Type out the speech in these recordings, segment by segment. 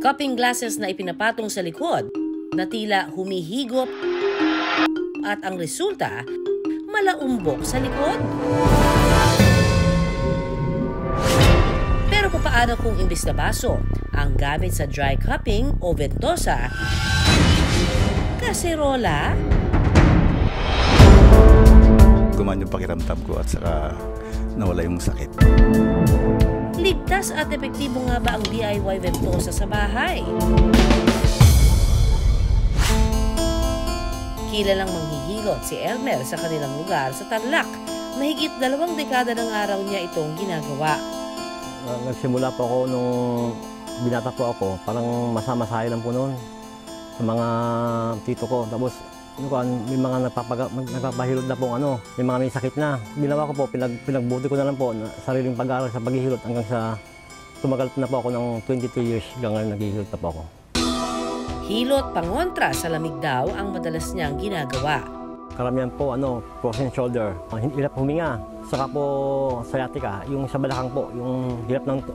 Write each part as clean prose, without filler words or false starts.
Cupping glasses na ipinapatong sa likod na tila humihigop at ang resulta, malaumbok sa likod. Pero paano kung imbis na baso ang gamit sa dry cupping o ventosa, kaserola? Gumaan yung pakiramdam ko at saka nawala yung sakit. Ligtas at epektibo nga ba ang DIY ventosa sa bahay? Kilalang manghihilot si Elmer sa kanilang lugar sa Tarlac. Mahigit 2 dekada ng araw niya itong ginagawa. Nagsimula po ako nung binata po ako, parang masamasahe lang po noon sa mga tito ko. Tapos may mga nagpapahilot na po, may mga may sakit na. Ginawa ko po, pinagbuti ko na lang po sariling pag-aaral sa paghihilot hanggang sa tumagal na po ako ng 22 years hanggang ngayon naghihilot na po ako. Hilot pangontra sa lamig daw ang madalas niyang ginagawa. Karamihan po, frozen shoulder, hirap huminga. Saka po sciatica, yung sa balakang po, yung hirap ng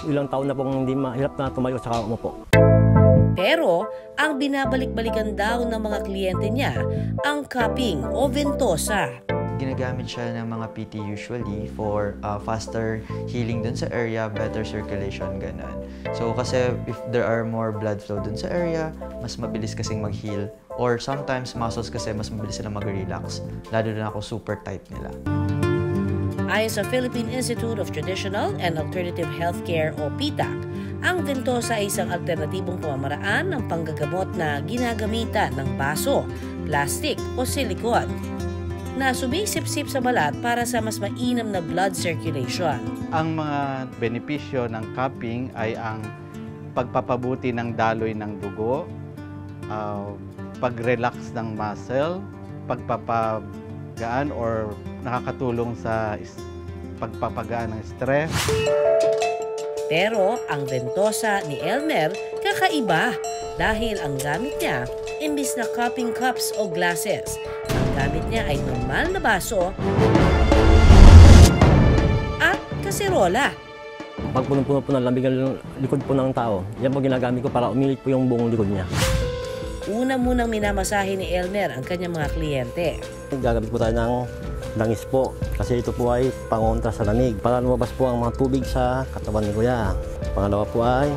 ilang taon na pong hindi mahirap na tumayo saka umupo. Pero ang binabalik-balikan daw ng mga kliyente niya ang cupping o ventosa. Ginagamit siya ng mga PT usually for faster healing dun sa area, better circulation, ganun. So kasi if there are more blood flow dun sa area, mas mabilis kasing mag-heal. Or sometimes muscles kasi mas mabilis sila mag-relax, lalo na ako super tight nila. Ayon sa Philippine Institute of Traditional and Alternative Healthcare o PITAC, ang ventosa ay isang alternatibong pamamaraan ng panggagamot na ginagamitan ng baso, plastic o silikon na sumisip-sip sa balat para sa mas mainam na blood circulation. Ang mga benepisyo ng cupping ay ang pagpapabuti ng daloy ng dugo, pag-relax ng muscle, pagpapagaan or nakakatulong sa pagpapagaan ng stress. Pero ang ventosa ni Elmer kakaiba dahil ang gamit niya imbis na cupping cups o glasses. Ang gamit niya ay normal na baso at kaserola. Pag punong-puno po ng lamig ang likod po ng tao, yan po ginagamit ko para umilit po yung buong likod niya. Una munang minamasahe ni Elmer ang kanyang mga kliyente. Gagamit po tayo ng langis po kasi ito po ay pangontra sa lamig para lumabas po ang mga tubig sa katawan ni Kuya. Pangalawa po ay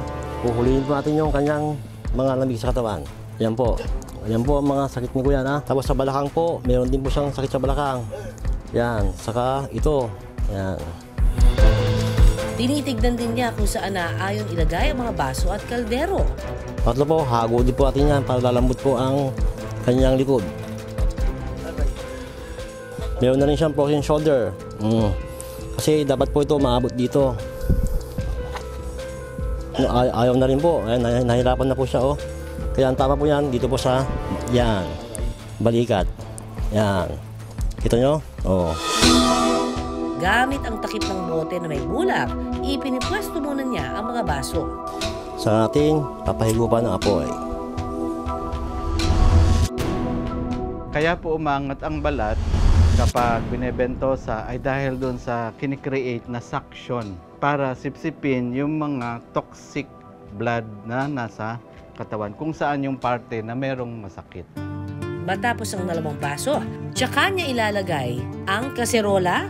puhulihin po natin yung kanyang mga lamig sa katawan. Yan po. Yan po ang mga sakit ni Kuya na. Tapos sa balakang po, meron din po siyang sakit sa balakang. Yan. Saka ito. Yan. Tinitignan din niya kung saan naaayon ilagay ang mga baso at kaldero. Tatlo po, hago din po natin yan para lalambot po ang kanyang likod. Meron na rin siyang frozen shoulder. Kasi dapat po ito maabot dito. Ayaw na rin po. Ayan, nahirapan na po siya. Kaya ang tama po yan, dito po sa yan, balikat. Yan. Kita nyo? Gamit ang takip ng bote na may bulak, ipinipwesto muna niya ang mga baso. Sa ating papahigupan ng apoy. Kaya po umangat ang balat kapag binebentosa ay dahil doon sa kinikreate na suction para sipsipin yung mga toxic blood na nasa katawan kung saan yung parte na merong masakit. Matapos ang 2 baso, tsaka niya ilalagay ang kaserola.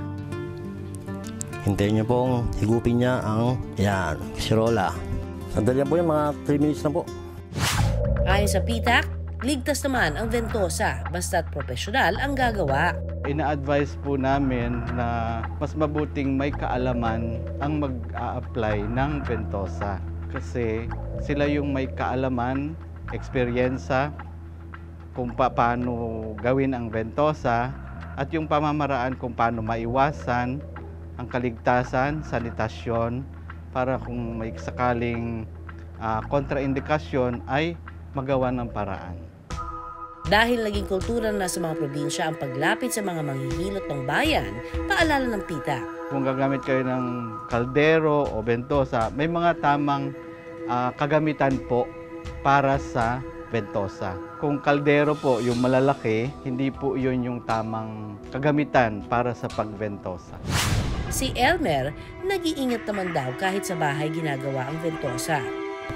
Hintayin niyo pong higupin niya ang yan, kaserola. Sandali po yan, mga 3 minutes na po. Ayon sa PITAC, ligtas naman ang ventosa basta't profesional ang gagawa. Ina-advise po namin na mas mabuting may kaalaman ang mag-a-apply ng ventosa. Kasi sila yung may kaalaman, eksperyensa kung paano gawin ang ventosa at yung pamamaraan kung paano maiwasan ang kaligtasan, sanitasyon, para kung may sakaling kontraindikasyon ay magawa ng paraan. Dahil naging kultura na sa mga probinsya ang paglapit sa mga manghihilot ng bayan, paalala ng PITAC. Kung gagamit kayo ng kaldero o ventosa, may mga tamang kagamitan po para sa ventosa. Kung kaldero po, yung malalaki, hindi po yun yung tamang kagamitan para sa pagventosa. Si Elmer, nag-iingat naman daw kahit sa bahay ginagawa ang ventosa.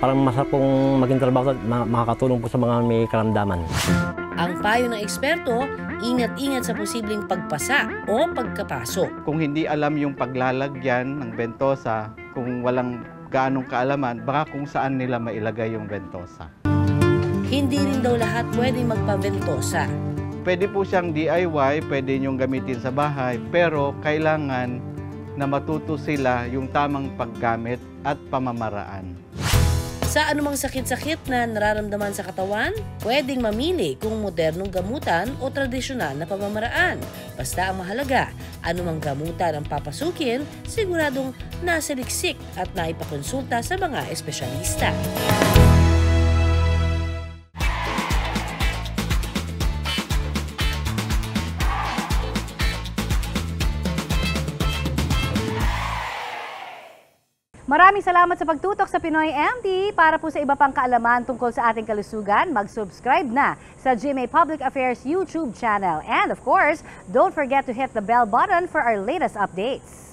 parang masarap pong maging trabaho at makakatulong po sa mga may karamdaman. Ang payo ng eksperto, ingat-ingat sa posibleng pagpasa o pagkapasok. Kung hindi alam yung paglalagyan ng bentosa, kung walang gaanong kaalaman, baka kung saan nila mailagay yung bentosa. Hindi rin daw lahat pwedeng magpabentosa. Pwede po siyang DIY, pwede niyong gamitin sa bahay, pero kailangan na matuto sila yung tamang paggamit at pamamaraan. Sa anumang sakit-sakit na nararamdaman sa katawan, pwedeng mamili kung modernong gamutan o tradisyonal na pamamaraan. Basta ang mahalaga, anumang gamutan ang papasukin, siguradong nasaliksik at naipakonsulta sa mga espesyalista. Maraming salamat sa pagtutok sa Pinoy MD. Para po sa iba pang kaalaman tungkol sa ating kalusugan, mag-subscribe na sa GMA Public Affairs YouTube channel. And of course, don't forget to hit the bell button for our latest updates.